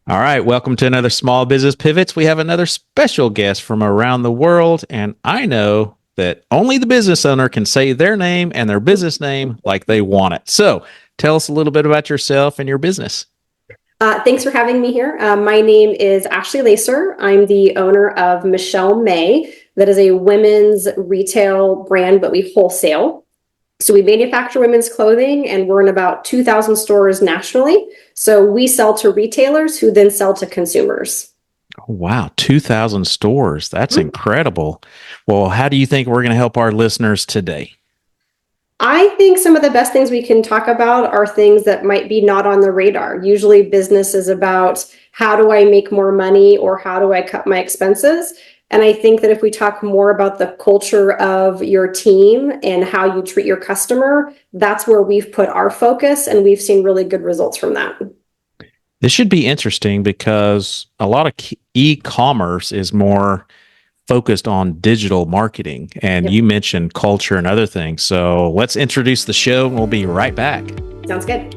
All right, welcome to another Small Business Pivots. We have another special guest from around the world, and I know that only the business owner can say their name and their business name like they want it. So, tell us a little bit about yourself and your business. Thanks for having me here. My name is Ashley Lacer. I'm the owner of Michelle Mae. That is a women's retail brand, but we wholesale. So we manufacture women's clothing and we're in about 2,000 stores nationally. So we sell to retailers who then sell to consumers. Oh, wow, 2,000 stores. That's Mhm. incredible. Well, how do you think we're going to help our listeners today? I think some of the best things we can talk about are things that might be not on the radar. Usually business is about how do I make more money or how do I cut my expenses? And I think that if we talk more about the culture of your team and how you treat your customer, that's where we've put our focus and we've seen really good results from that. This should be interesting because a lot of e-commerce is more focused on digital marketing, and Yep, you mentioned culture and other things. So let's introduce the show and we'll be right back. sounds good.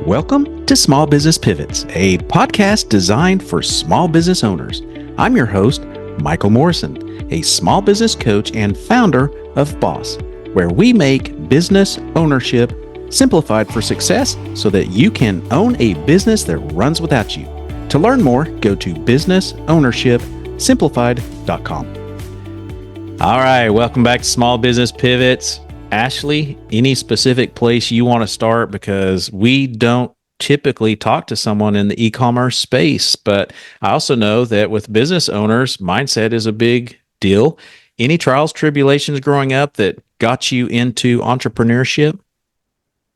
Welcome to Small Business Pivots, a podcast designed for small business owners. I'm your host, Michael Morrison, a small business coach and founder of Boss, where we make business ownership simplified for success so that you can own a business that runs without you. To learn more, go to businessownershipsimplified.com. All right, welcome back to Small Business Pivots. Ashley, any specific place you want to start? Because we don't typically talk to someone in the e-commerce space, but I also know that with business owners, mindset is a big deal. Any trials, tribulations growing up that got you into entrepreneurship?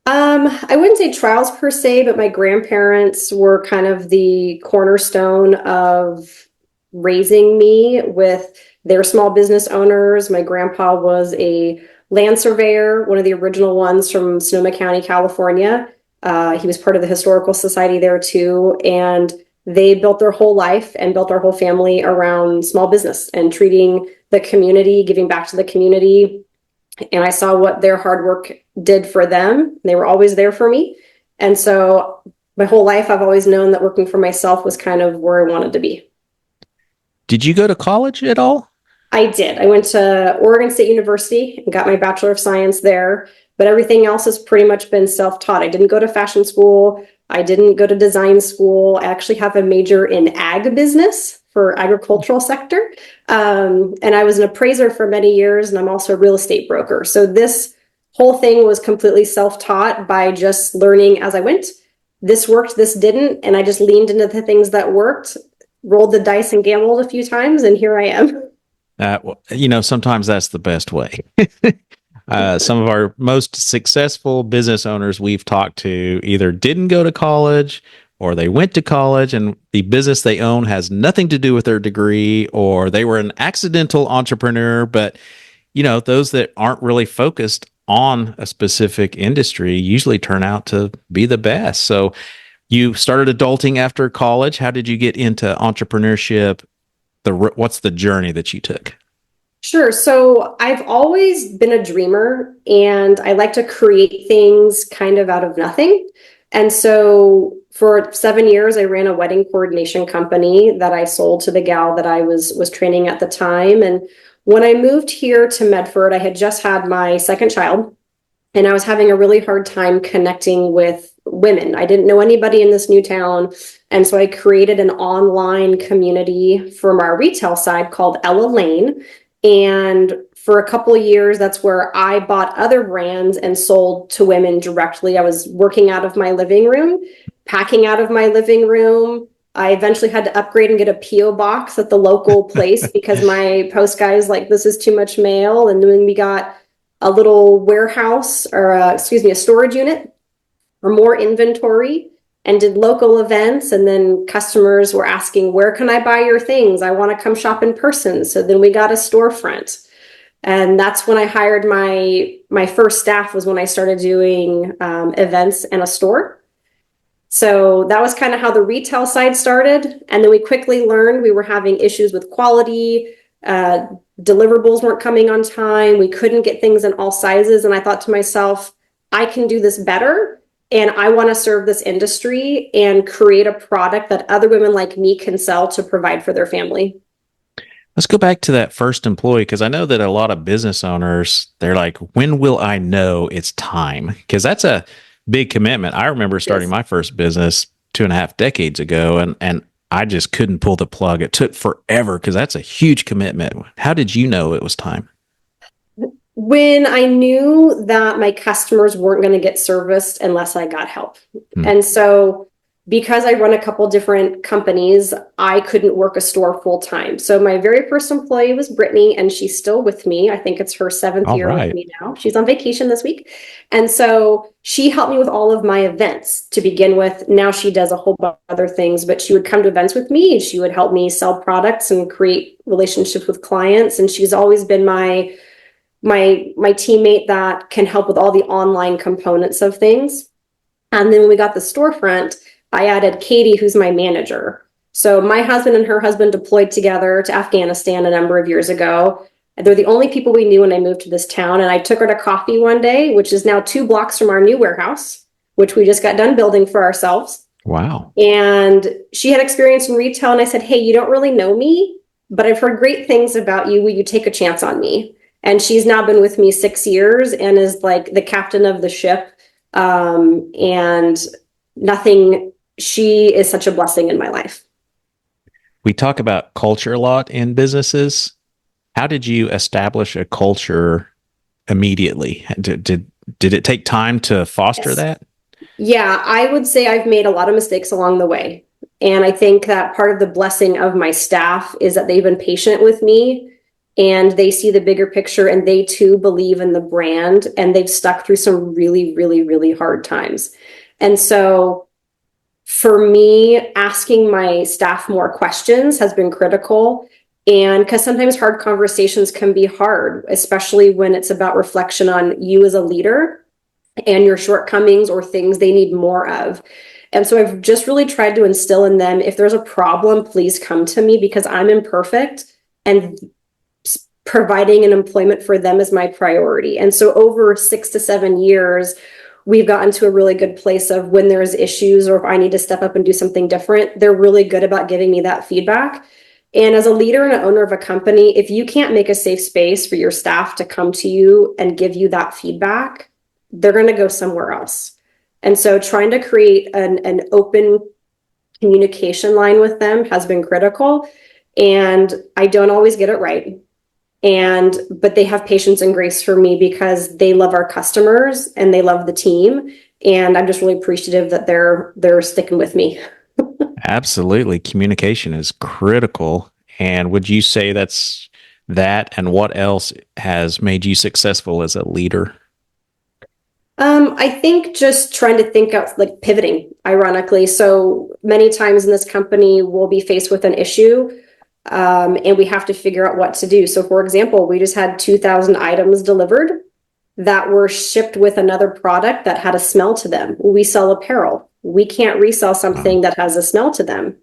I wouldn't say trials per se, but my grandparents were kind of the cornerstone of raising me with their small business owners. My grandpa was a land surveyor, one of the original ones from Sonoma County, California. He was part of the historical society there too. And they built their whole life and built our whole family around small business and treating the community, giving back to the community. And I saw what their hard work did for them. They were always there for me. And so my whole life, I've always known that working for myself was kind of where I wanted to be. Did you go to college at all? I did. I went to Oregon State University and got my Bachelor of Science there, but everything else has pretty much been self-taught. I didn't go to fashion school. I didn't go to design school. I actually have a major in ag business for agricultural sector. And I was an appraiser for many years, and I'm also a real estate broker. So this whole thing was completely self-taught by just learning as I went. This worked, this didn't, and I just leaned into the things that worked, rolled the dice and gambled a few times, and here I am. Sometimes that's the best way. Some of our most successful business owners we've talked to either didn't go to college or they went to college and the business they own has nothing to do with their degree, or they were an accidental entrepreneur. But, those that aren't really focused on a specific industry usually turn out to be the best. So you started adulting after college. How did you get into entrepreneurship? What's the journey that you took? Sure. So I've always been a dreamer and I like to create things kind of out of nothing. And so for 7 years, I ran a wedding coordination company that I sold to the gal that I was training at the time. And when I moved here to Medford, I had just had my second child and I was having a really hard time connecting with women. I didn't know anybody in this new town. And so I created an online community from our retail side called Ella Lane. And for a couple of years, that's where I bought other brands and sold to women directly. I was working out of my living room, packing out of my living room. I eventually had to upgrade and get a P.O. box at the local place because my post guy is like, this is too much mail. And then we got a little warehouse or a storage unit for more inventory and did local events. And then customers were asking, where can I buy your things? I want to come shop in person. So then we got a storefront. And that's when I hired my first staff, was when I started doing events and a store. So that was kind of how the retail side started. And then we quickly learned we were having issues with quality. Deliverables weren't coming on time. We couldn't get things in all sizes. And I thought to myself, I can do this better. and I want to serve this industry and create a product that other women like me can sell to provide for their family. Let's go back to that first employee because I know that a lot of business owners, they're like, when will I know it's time? Because that's a big commitment. I remember starting Yes. my first business 2.5 decades ago, and I just couldn't pull the plug. It took forever because that's a huge commitment. How did you know it was time? When I knew that my customers weren't going to get serviced unless I got help. Hmm. And so, because I run a couple different companies, I couldn't work a store full time. So, my very first employee was Brittany, and she's still with me. I think it's her seventh All year with right. me now. She's on vacation this week. And so, she helped me with all of my events to begin with. Now she does a whole bunch of other things, but she would come to events with me and she would help me sell products and create relationships with clients. And she's always been my teammate that can help with all the online components of things. And then when we got the storefront, I added Katie, who's my manager. So my husband and her husband deployed together to Afghanistan a number of years ago. They're the only people we knew when I moved to this town. And I took her to coffee one day, which is now 2 blocks from our new warehouse, which we just got done building for ourselves. Wow. And she had experience in retail. And I said, hey, you don't really know me, but I've heard great things about you. Will you take a chance on me? And she's now been with me 6 years and is like the captain of the ship. And she is such a blessing in my life. We talk about culture a lot in businesses. How did you establish a culture immediately? Did it take time to foster Yes. that? Yeah, I would say I've made a lot of mistakes along the way. And I think that part of the blessing of my staff is that they've been patient with me and they see the bigger picture and they too believe in the brand and they've stuck through some really, really, really hard times. And so for me, asking my staff more questions has been critical. And because sometimes hard conversations can be hard, especially when it's about reflection on you as a leader and your shortcomings or things they need more of. And so I've just really tried to instill in them, if there's a problem, please come to me because I'm imperfect and providing an employment for them is my priority. And so over 6 to 7 years, we've gotten to a really good place of when there's issues or if I need to step up and do something different, they're really good about giving me that feedback. And as a leader and an owner of a company, if you can't make a safe space for your staff to come to you and give you that feedback, they're going to go somewhere else. And so trying to create an open communication line with them has been critical. And I don't always get it right. But they have patience and grace for me because they love our customers and they love the team. And I'm just really appreciative that they're sticking with me. Absolutely. Communication is critical. And would you say that's that and what else has made you successful as a leader? I think just trying to think out, like pivoting, ironically. So many times in this company, we'll be faced with an issue, and we have to figure out what to do. So, for example, we just had 2,000 items delivered that were shipped with another product that had a smell to them. We sell apparel. We can't resell something that has a smell to them.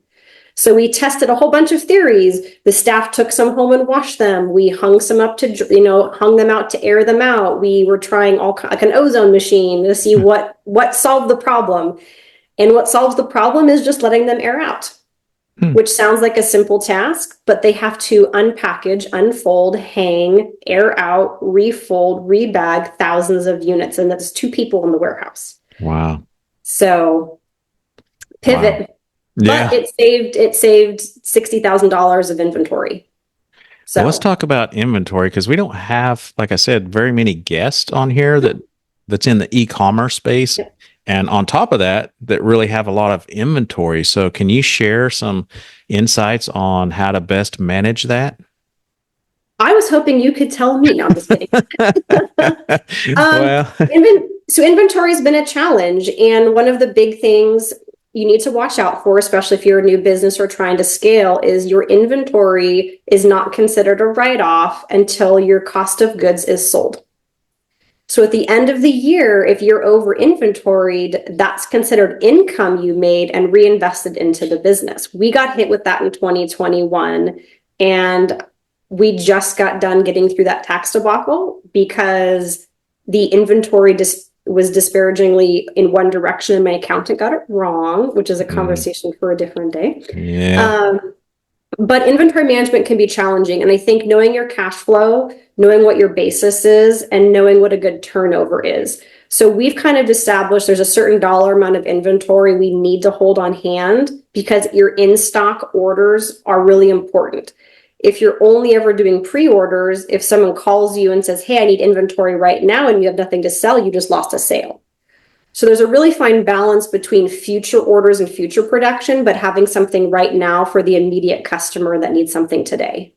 So we tested a whole bunch of theories. The staff took some home and washed them. We hung some up to, hung them out to air them out. We were trying like an ozone machine to see what solved the problem. And what solves the problem is just letting them air out, which sounds like a simple task, but they have to unpackage, unfold, hang, air out, refold, rebag thousands of units. And that's 2 people in the warehouse. Wow. So pivot. Wow. But Yeah. it saved $60,000 of inventory. Well, let's So talk about inventory because we don't have, like I said, very many guests on here that's in the e-commerce space. yeah. And on top of that, that really have a lot of inventory. So can you share some insights on how to best manage that? I was hoping you could tell me. No, I'm just kidding. Um, Well, so inventory has been a challenge, and one of the big things you need to watch out for, especially if you're a new business or trying to scale, is your inventory is not considered a write-off until your cost of goods is sold. So at the end of the year, if you're over inventoried, that's considered income you made and reinvested into the business. We got hit with that in 2021, and we just got done getting through that tax debacle because the inventory just was disparagingly in one direction and my accountant got it wrong, which is a conversation for a different day. Yeah. But inventory management can be challenging. And I think knowing your cash flow, knowing what your basis is, and knowing what a good turnover is. So we've kind of established there's a certain dollar amount of inventory we need to hold on hand because your in-stock orders are really important. If you're only ever doing pre-orders, if someone calls you and says, hey, I need inventory right now, and you have nothing to sell, you just lost a sale. So there's a really fine balance between future orders and future production, but having something right now for the immediate customer that needs something today.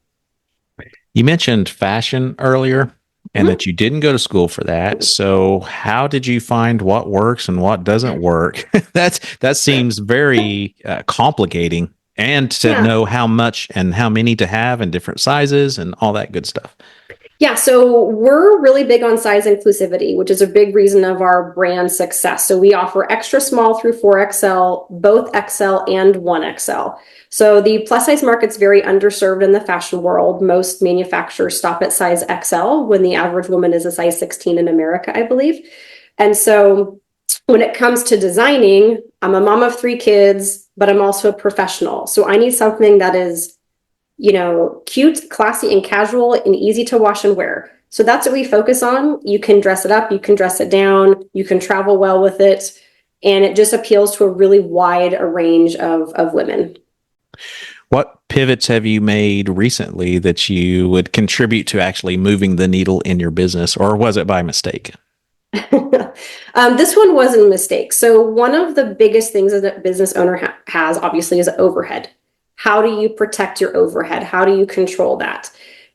You mentioned fashion earlier and that you didn't go to school for that. So how did you find what works and what doesn't work? That seems very complicating, and to Yeah. know how much and how many to have in different sizes and all that good stuff. Yeah, so we're really big on size inclusivity, which is a big reason of our brand success. So we offer extra small through 4XL, both XL and 1XL. So the plus size market's very underserved in the fashion world. Most manufacturers stop at size XL when the average woman is a size 16 in America, I believe. And so when it comes to designing, I'm a mom of 3 kids, but I'm also a professional. So I need something that is cute, classy, and casual, and easy to wash and wear. So that's what we focus on. You can dress it up, you can dress it down, you can travel well with it, and it just appeals to a really wide range of women. What pivots have you made recently that you would contribute to actually moving the needle in your business, or was it by mistake? This one wasn't a mistake. So one of the biggest things that a business owner has, obviously, is overhead. How do you protect your overhead? How do you control that?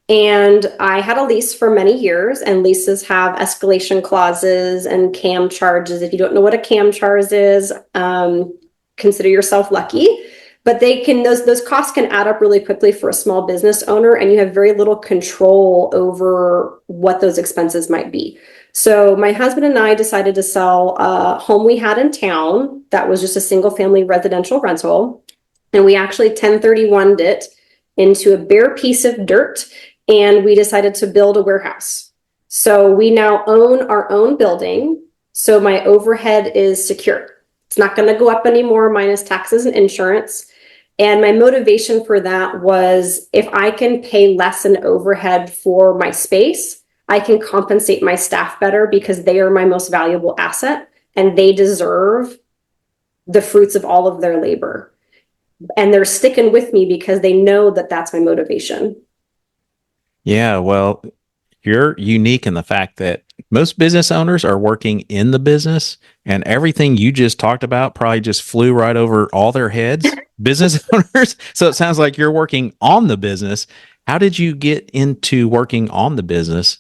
And I had a lease for many years, and leases have escalation clauses and CAM charges. If you don't know what a CAM charge is, consider yourself lucky. But those costs can add up really quickly for a small business owner, and you have very little control over what those expenses might be. So my husband and I decided to sell a home we had in town that was just a single family residential rental. And we actually 1031'd it into a bare piece of dirt, and we decided to build a warehouse. So we now own our own building. So my overhead is secure. It's not going to go up anymore, minus taxes and insurance. And my motivation for that was if I can pay less in overhead for my space, I can compensate my staff better because they are my most valuable asset and they deserve the fruits of all of their labor. And they're sticking with me because they know that that's my motivation. Yeah, well, you're unique in the fact that most business owners are working in the business, and everything you just talked about probably just flew right over all their heads, business owners. So it sounds like you're working on the business. How did you get into working on the business?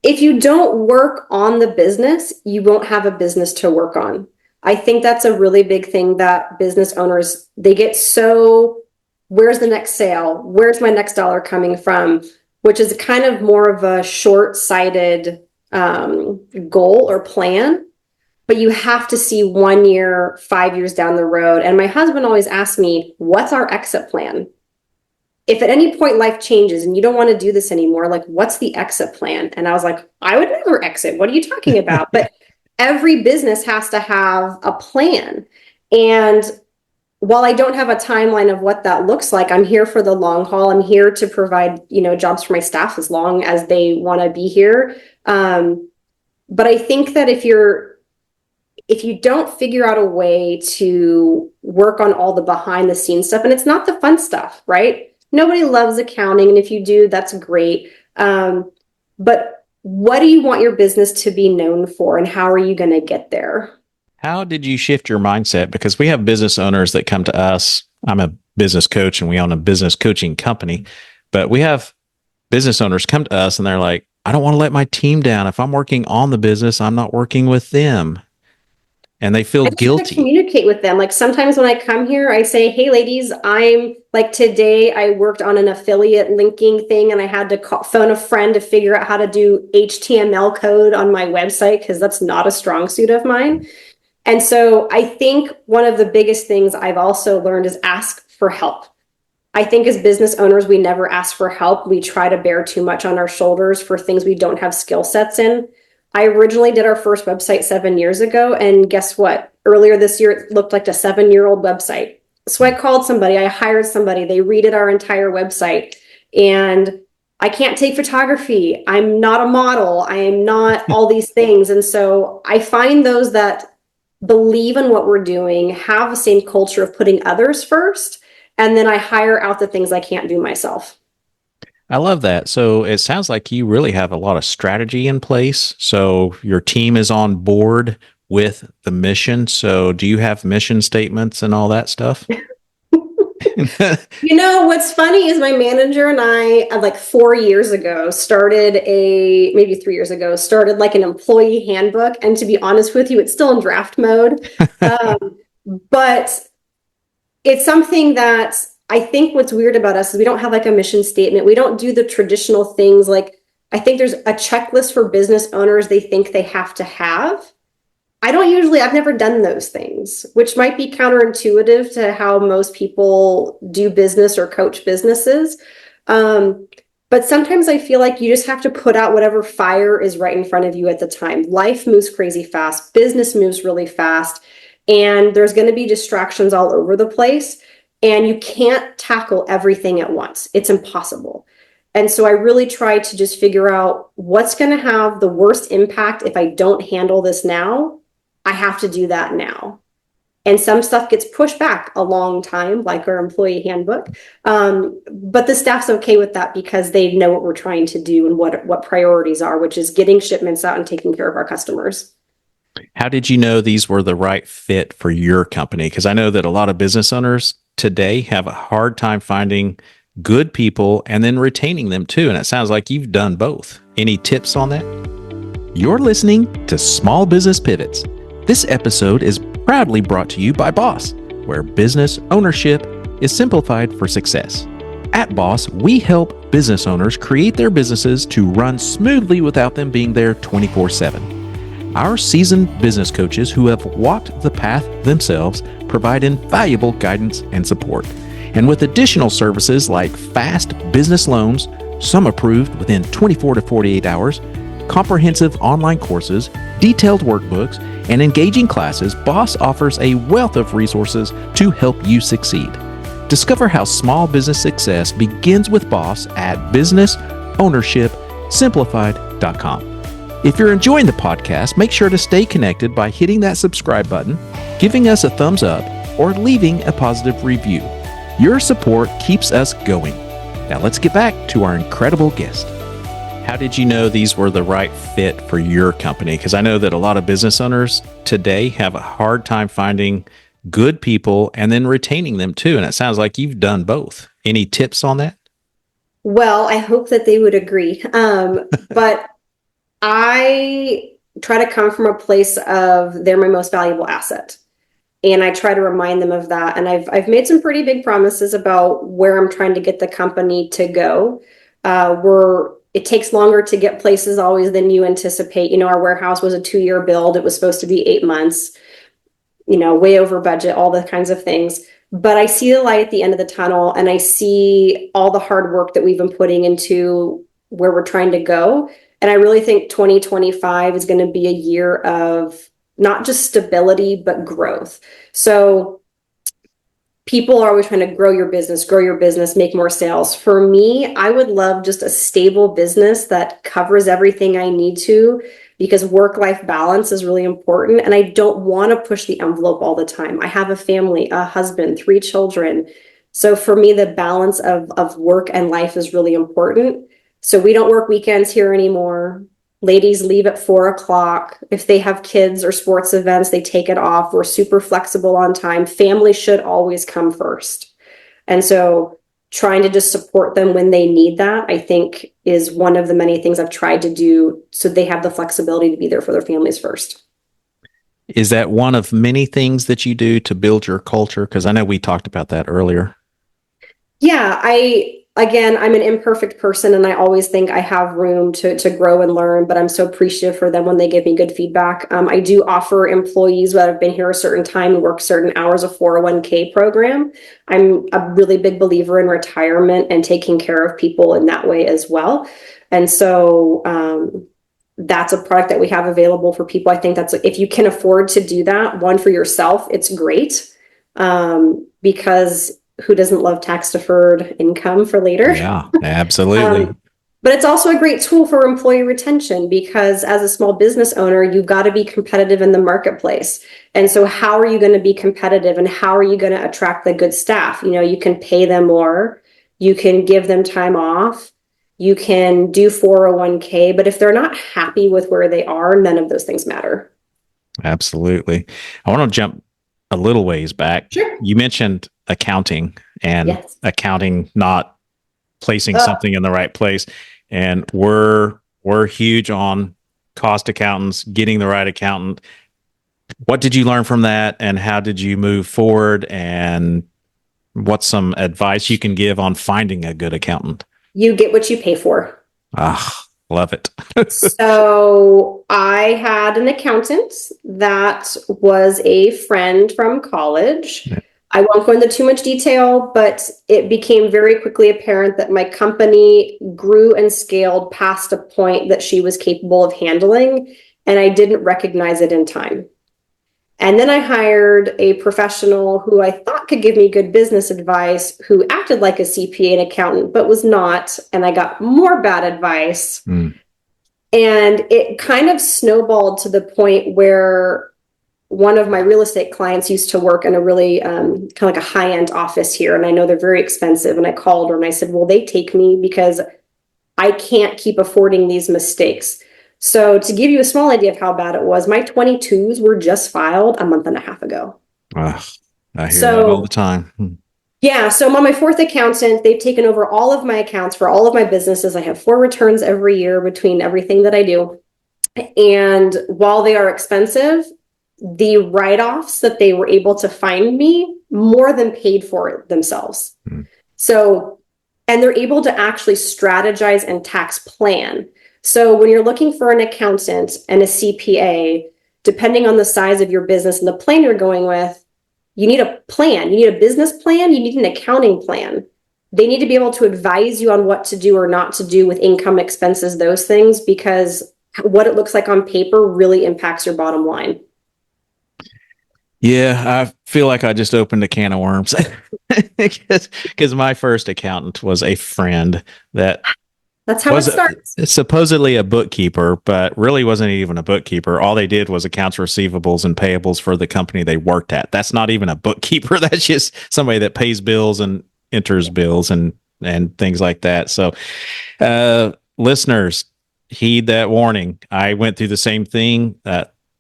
If you don't work on the business, you won't have a business to work on. I think that's a really big thing that business owners, they get so, where's the next sale? Where's my next dollar coming from? Which is kind of more of a short-sighted goal or plan. But you have to see 1 year, 5 years down the road. And my husband always asks me, what's our exit plan? If at any point life changes and you don't want to do this anymore, like, what's the exit plan? And I was like, I would never exit. What are you talking about? But every business has to have a plan. And while I don't have a timeline of what that looks like, I'm here for the long haul. I'm here to provide, jobs for my staff as long as they want to be here. But I think that if you don't figure out a way to work on all the behind the scenes stuff, and it's not the fun stuff, right? Nobody loves accounting. And if you do, that's great. But what do you want your business to be known for, and how are you going to get there? How did you shift your mindset? Because we have business owners that come to us. I'm a business coach and we own a business coaching company, but we have business owners come to us and they're like, I don't want to let my team down. If I'm working on the business, I'm not working with them. And they feel I just have to guilty. communicate with them. Like sometimes when I come here, I say, hey, ladies, I'm like today I worked on an affiliate linking thing and I had to phone a friend to figure out how to do HTML code on my website because that's not a strong suit of mine. And so I think one of the biggest things I've also learned is ask for help. I think as business owners, we never ask for help. We try to bear too much on our shoulders for things we don't have skill sets in. I originally did our first website 7 years ago, and guess what? Earlier this year, it looked like a 7-year-old website. So I called somebody, I hired somebody, they redid our entire website, and I can't take photography. I'm not a model. I am not all these things. And so I find those that believe in what we're doing, have the same culture of putting others first, and then I hire out the things I can't do myself. I love that. So it sounds like you really have a lot of strategy in place. So your team is on board with the mission. So do you have mission statements and all that stuff? You know, what's funny is my manager and I, like 4 years ago, maybe 3 years ago, started like an employee handbook. And to be honest with you, it's still in draft mode. But it's something that I think what's weird about us is we don't have like a mission statement. We don't do the traditional things. Like, I think there's a checklist for business owners they think they have to have. I've never done those things, which might be counterintuitive to how most people do business or coach businesses. But sometimes I feel like you just have to put out whatever fire is right in front of you at the time. Life moves crazy fast, business moves really fast, and there's going to be distractions all over the place. And you can't tackle everything at once. It's impossible. And so I really try to just figure out what's going to have the worst impact if I don't handle this now. I have to do that now. And some stuff gets pushed back a long time, like our employee handbook. But the staff's okay with that because they know what we're trying to do and what priorities are, which is getting shipments out and taking care of our customers. How did you know these were the right fit for your company? Because I know that a lot of business owners today have a hard time finding good people and then retaining them too. And it sounds like you've done both. Any tips on that? You're listening to Small Business Pivots. This episode is proudly brought to you by Boss, where business ownership is simplified for success. At Boss, we help business owners create their businesses to run smoothly without them being there 24/7. Our seasoned business coaches who have walked the path themselves provide invaluable guidance and support. And with additional services like fast business loans, some approved within 24 to 48 hours, comprehensive online courses, detailed workbooks, and engaging classes, Boss offers a wealth of resources to help you succeed. Discover how small business success begins with Boss at businessownershipsimplified.com. If you're enjoying the podcast, make sure to stay connected by hitting that subscribe button, giving us a thumbs up, or leaving a positive review. Your support keeps us going. Now let's get back to our incredible guest. How did you know these were the right fit for your company? Because I know that a lot of business owners today have a hard time finding good people and then retaining them too. And it sounds like you've done both. Any tips on that? Well, I hope that they would agree. But I try to come from a place of they're my most valuable asset. And I try to remind them of that. And I've made some pretty big promises about where I'm trying to get the company to go. It takes longer to get places always than you anticipate. You know, our warehouse was a 2-year build. It was supposed to be 8 months, way over budget, all the kinds of things. But I see the light at the end of the tunnel, and I see all the hard work that we've been putting into where we're trying to go. And I really think 2025 is going to be a year of not just stability, but growth. So people are always trying to grow your business, make more sales. For me, I would love just a stable business that covers everything I need to, because work-life balance is really important. And I don't want to push the envelope all the time. I have a family, a husband, 3 children. So for me, the balance of work and life is really important. So we don't work weekends here anymore. Ladies leave at 4 o'clock. If they have kids or sports events, they take it off. We're super flexible on time. Family should always come first. And so trying to just support them when they need that, I think, is one of the many things I've tried to do so they have the flexibility to be there for their families first. Is that one of many things that you do to build your culture? Because I know we talked about that earlier. Yeah, I'm an imperfect person, and I always think I have room to grow and learn, but I'm so appreciative for them when they give me good feedback. I do offer employees that have been here a certain time and work certain hours a 401k program. I'm a really big believer in retirement and taking care of people in that way as well. And so that's a product that we have available for people. I think that's, if you can afford to do that, one for yourself, it's great. Because who doesn't love tax deferred income for later? Yeah, absolutely. But it's also a great tool for employee retention, because as a small business owner, you've got to be competitive in the marketplace. And so how are you going to be competitive, and how are you going to attract the good staff? You know, you can pay them more, you can give them time off, you can do 401k, but if they're not happy with where they are, none of those things matter. Absolutely. I want to jump a little ways back. Sure. You mentioned accounting and Yes. accounting not placing something in the right place. And we're huge on cost accountants, getting the right accountant. What did you learn from that, and how did you move forward, and what's some advice you can give on finding a good accountant? You get what you pay for. Ah, love it. So I had an accountant that was a friend from college. I won't go into too much detail, but it became very quickly apparent that my company grew and scaled past a point that she was capable of handling, and I didn't recognize it in time. And then I hired a professional who I thought could give me good business advice, who acted like a CPA and accountant, but was not. And I got more bad advice. Mm. And it kind of snowballed to the point where one of my real estate clients used to work in a really kind of like a high-end office here. And I know they're very expensive. And I called her and I said, will they take me, because I can't keep affording these mistakes. So to give you a small idea of how bad it was, my 22s were just filed a month and a half ago. I hear that all the time. Yeah, so I'm on my fourth accountant. They've taken over all of my accounts for all of my businesses. I have 4 returns every year between everything that I do. And while they are expensive, the write-offs that they were able to find me more than paid for it themselves. So, and they're able to actually strategize and tax plan. So when you're looking for an accountant and a CPA, depending on the size of your business and the plan you're going with, you need a plan. You need a business plan. You need an accounting plan. They need to be able to advise you on what to do or not to do with income, expenses, those things, because what it looks like on paper really impacts your bottom line. Yeah, I feel like I just opened a can of worms because my first accountant was a friend that That's how it starts. supposedly a bookkeeper, but really wasn't even a bookkeeper. All they did was accounts receivables and payables for the company they worked at. That's not even a bookkeeper. That's just somebody that pays bills and enters bills and things like that. So, listeners, heed that warning. I went through the same thing.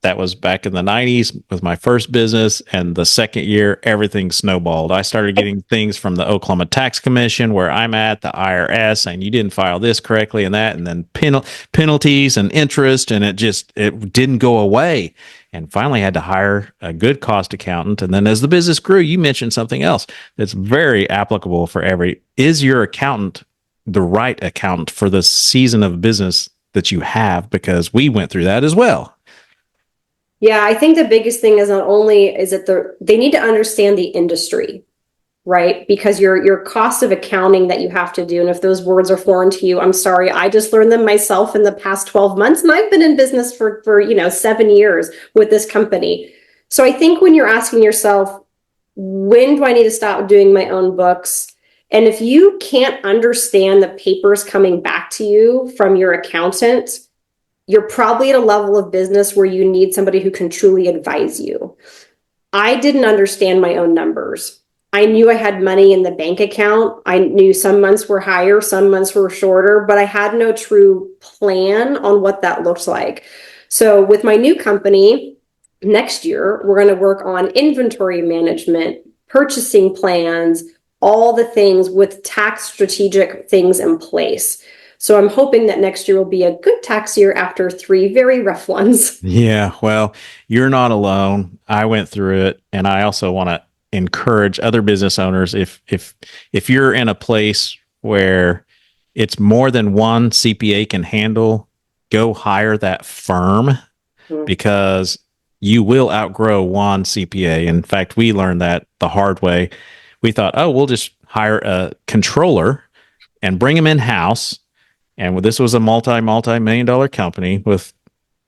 That was back in the 90s with my first business. And the second year, everything snowballed. I started getting things from the Oklahoma Tax Commission, where I'm at, the IRS, saying you didn't file this correctly and that, and then penalties and interest. And it didn't go away. And finally had to hire a good cost accountant. And then as the business grew, you mentioned something else that's very applicable for is your accountant the right accountant for the season of business that you have? Because we went through that as well. Yeah, I think the biggest thing is not only is it they need to understand the industry, right? Because your cost of accounting that you have to do, and if those words are foreign to you, I'm sorry, I just learned them myself in the past 12 months, and I've been in business for 7 years with this company. So I think when you're asking yourself, when do I need to stop doing my own books? And if you can't understand the papers coming back to you from your accountant, you're probably at a level of business where you need somebody who can truly advise you. I didn't understand my own numbers. I knew I had money in the bank account. I knew some months were higher, some months were shorter, but I had no true plan on what that looked like. So with my new company, next year, we're going to work on inventory management, purchasing plans, all the things with tax strategic things in place. So I'm hoping that next year will be a good tax year after 3 very rough ones. Yeah, well, you're not alone. I went through it, and I also want to encourage other business owners, if you're in a place where it's more than one CPA can handle, go hire that firm, because you will outgrow one CPA. In fact, we learned that the hard way. We thought, oh, we'll just hire a controller and bring him in-house, And this was a multi-million dollar company with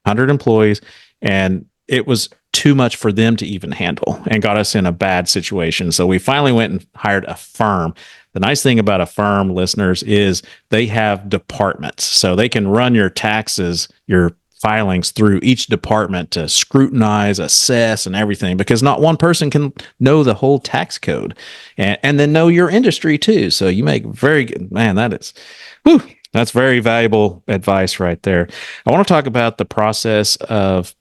100 employees. And it was too much for them to even handle and got us in a bad situation. So we finally went and hired a firm. The nice thing about a firm, listeners, is they have departments. So they can run your taxes, your filings through each department to scrutinize, assess, and everything, because not one person can know the whole tax code and then know your industry too. So you make very good, man, that's very valuable advice right there. I want to talk about the process of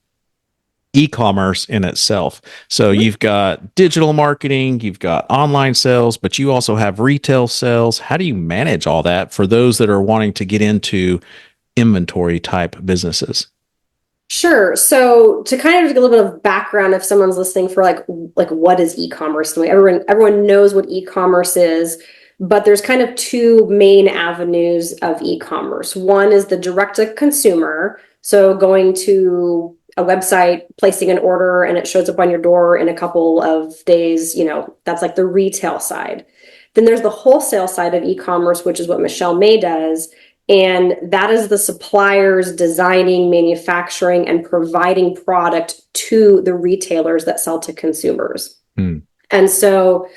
e-commerce in itself. So you've got digital marketing, you've got online sales, but you also have retail sales. How do you manage all that for those that are wanting to get into inventory type businesses? Sure. So to kind of give a little bit of background, if someone's listening for like what is e-commerce? Everyone knows what e-commerce is, but there's kind of two main avenues of e-commerce. One is the direct to consumer. So going to a website, placing an order, and it shows up on your door in a couple of days, that's like the retail side. Then there's the wholesale side of e-commerce, which is what Michelle Mae does. And that is the suppliers designing, manufacturing, and providing product to the retailers that sell to consumers. And so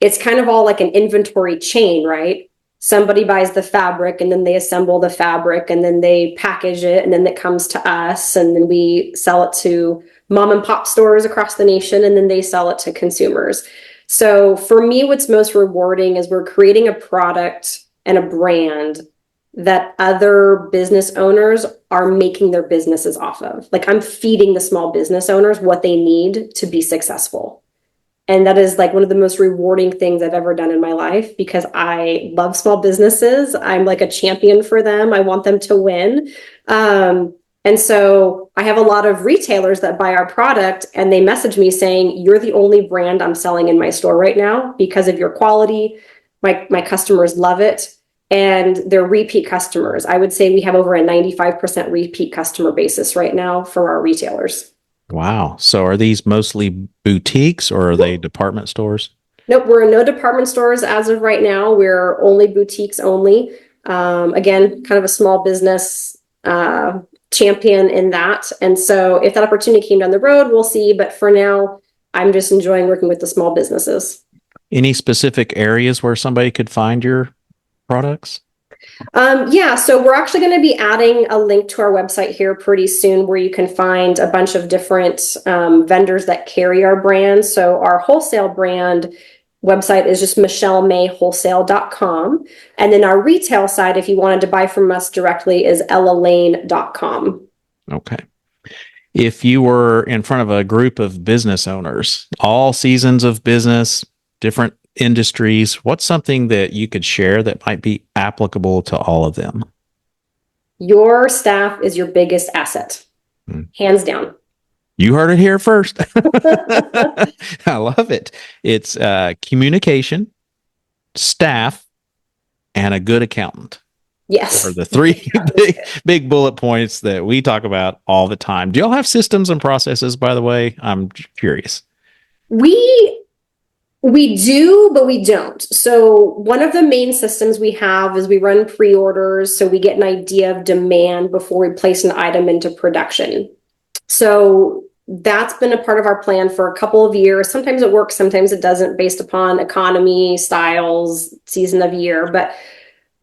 it's kind of all like an inventory chain, right? Somebody buys the fabric and then they assemble the fabric and then they package it and then it comes to us and then we sell it to mom and pop stores across the nation and then they sell it to consumers. So for me, what's most rewarding is we're creating a product and a brand that other business owners are making their businesses off of. Like I'm feeding the small business owners what they need to be successful. And that is like one of the most rewarding things I've ever done in my life because I love small businesses. I'm like a champion for them. I want them to win. And so I have a lot of retailers that buy our product and they message me saying, you're the only brand I'm selling in my store right now because of your quality. My customers love it. And they're repeat customers. I would say we have over a 95% repeat customer basis right now for our retailers. Wow. So are these mostly boutiques or are they department stores? Nope, we're in no department stores as of right now. We're only boutiques only. Again, kind of a small business champion in that. And so if that opportunity came down the road, we'll see. But for now, I'm just enjoying working with the small businesses. Any specific areas where somebody could find your products? Yeah, so we're actually going to be adding a link to our website here pretty soon where you can find a bunch of different vendors that carry our brand. So our wholesale brand website is just michellemay.wholesale.com. And then our retail side, if you wanted to buy from us directly, is ellalane.com. Okay. If you were in front of a group of business owners, all seasons of business, different industries, what's something that you could share that might be applicable to all of them? Your staff is your biggest asset, hands down. You heard it here first. I love it. It's communication, staff, and a good accountant. Yes. Are the three big bullet points that we talk about all the time. Do y'all have systems and processes, by the way? I'm curious. We do, but we don't. So one of the main systems we have is we run pre-orders. So we get an idea of demand before we place an item into production. So that's been a part of our plan for a couple of years. Sometimes it works, sometimes it doesn't, based upon economy, styles, season of year. But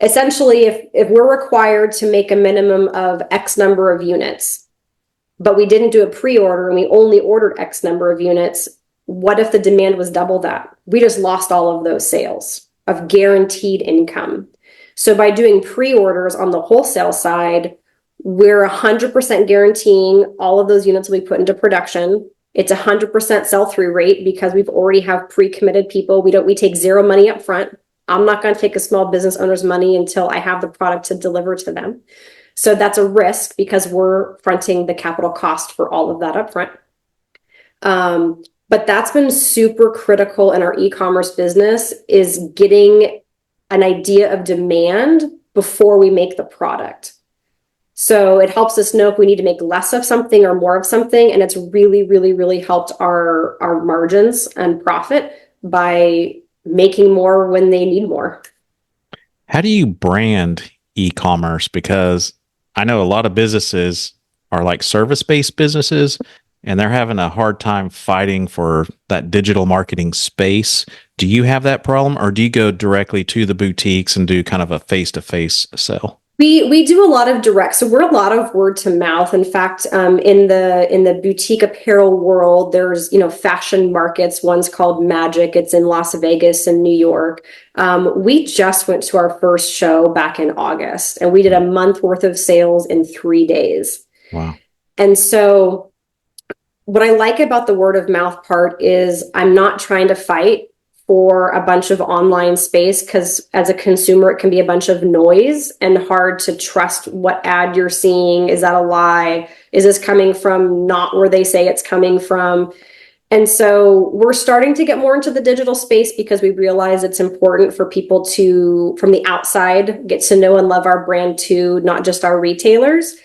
essentially, if we're required to make a minimum of X number of units, but we didn't do a pre-order and we only ordered X number of units, what if the demand was double that? We just lost all of those sales of guaranteed income. So by doing pre-orders on the wholesale side, we're 100% guaranteeing all of those units will be put into production. It's 100% sell-through rate because we've already have pre-committed people. We take zero money up front. I'm not going to take a small business owner's money until I have the product to deliver to them. So that's a risk because we're fronting the capital cost for all of that up front. But that's been super critical in our e-commerce business, is getting an idea of demand before we make the product. So it helps us know if we need to make less of something or more of something. And it's really, really, really helped our margins and profit by making more when they need more. How do you brand e-commerce? Because I know a lot of businesses are like service-based businesses, and they're having a hard time fighting for that digital marketing space. Do you have that problem, or do you go directly to the boutiques and do kind of a face-to-face sell? We do a lot of direct, so we're a lot of word to mouth. In fact, in the boutique apparel world, there's fashion markets. One's called Magic. It's in Las Vegas and New York. We just went to our first show back in August, and we did a month worth of sales in 3 days. Wow! And so, what I like about the word of mouth part is I'm not trying to fight for a bunch of online space, because as a consumer, it can be a bunch of noise and hard to trust what ad you're seeing. Is that a lie? Is this coming from not where they say it's coming from? And so we're starting to get more into the digital space because we realize it's important for people to, from the outside, get to know and love our brand too, not just our retailers.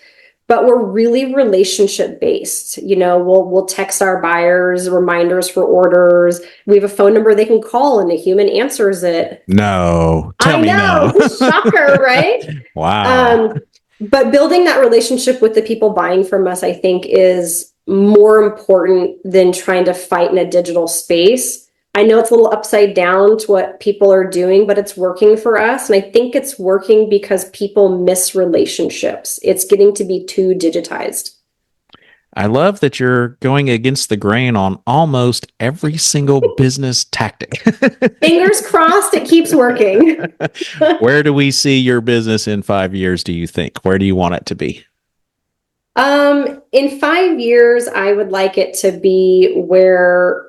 But we're really relationship based. We'll text our buyers reminders for orders. We have a phone number they can call, and a human answers it. No, tell me no. Shocker, right? Wow. But building that relationship with the people buying from us, I think, is more important than trying to fight in a digital space. I know it's a little upside down to what people are doing, but it's working for us. And I think it's working because people miss relationships. It's getting to be too digitized. I love that you're going against the grain on almost every single business tactic. Fingers crossed it keeps working. Where do we see your business in 5 years, do you think? Where do you want it to be? In 5 years, I would like it to be where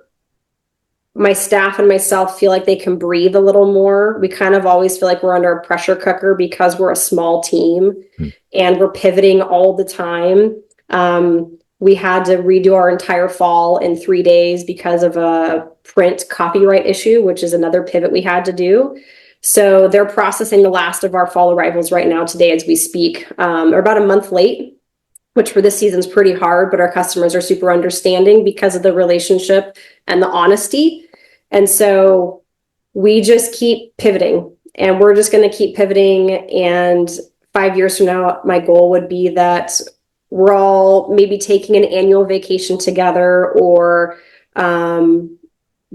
my staff and myself feel like they can breathe a little more. We kind of always feel like we're under a pressure cooker because we're a small team and we're pivoting all the time. We had to redo our entire fall in 3 days because of a print copyright issue, which is another pivot we had to do. So they're processing the last of our fall arrivals right now today as we speak. We're about a month late, which for this season is pretty hard, but our customers are super understanding because of the relationship and the honesty. And so we just keep pivoting, and we're just going to keep pivoting. And 5 years from now, my goal would be that we're all maybe taking an annual vacation together, or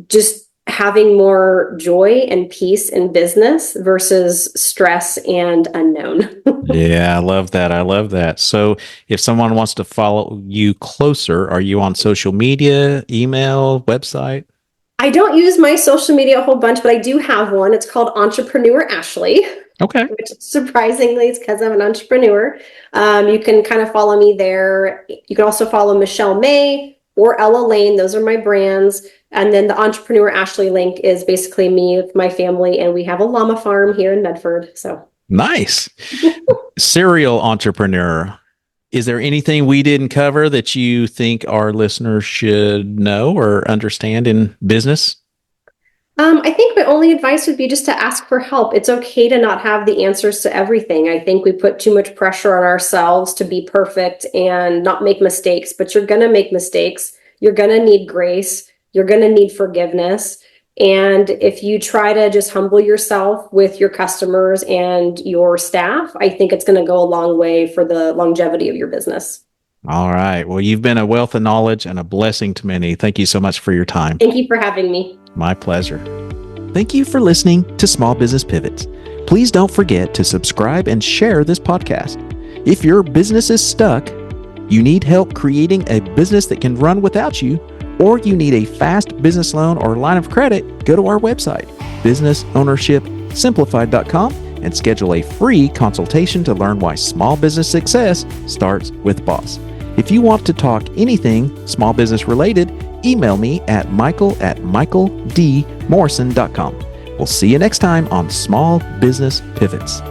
just having more joy and peace in business versus stress and unknown. Yeah, I love that. I love that. So if someone wants to follow you closer, are you on social media, email, website? I don't use my social media a whole bunch, but I do have one. It's called Entrepreneur Ashley. Okay. Which surprisingly is because I'm an entrepreneur. You can kind of follow me there. You can also follow Michelle Mae or Ella Lane. Those are my brands. And then the Entrepreneur Ashley link is basically me with my family, and we have a llama farm here in Medford. So nice. Serial entrepreneur. Is there anything we didn't cover that you think our listeners should know or understand in business? I think my only advice would be just to ask for help. It's okay to not have the answers to everything. I think we put too much pressure on ourselves to be perfect and not make mistakes, but you're going to make mistakes. You're going to need grace. You're going to need forgiveness. And if you try to just humble yourself with your customers and your staff, I think it's going to go a long way for the longevity of your business. All right. Well, you've been a wealth of knowledge and a blessing to many. Thank you so much for your time. Thank you for having me. My pleasure. Thank you for listening to Small Business Pivots. Please don't forget to subscribe and share this podcast. If your business is stuck, you need help creating a business that can run without you, or you need a fast business loan or line of credit, go to our website, businessownershipsimplified.com, and schedule a free consultation to learn why small business success starts with BOSS. If you want to talk anything small business related, email me at michael@michaeldmorrison.com. We'll see you next time on Small Business Pivots.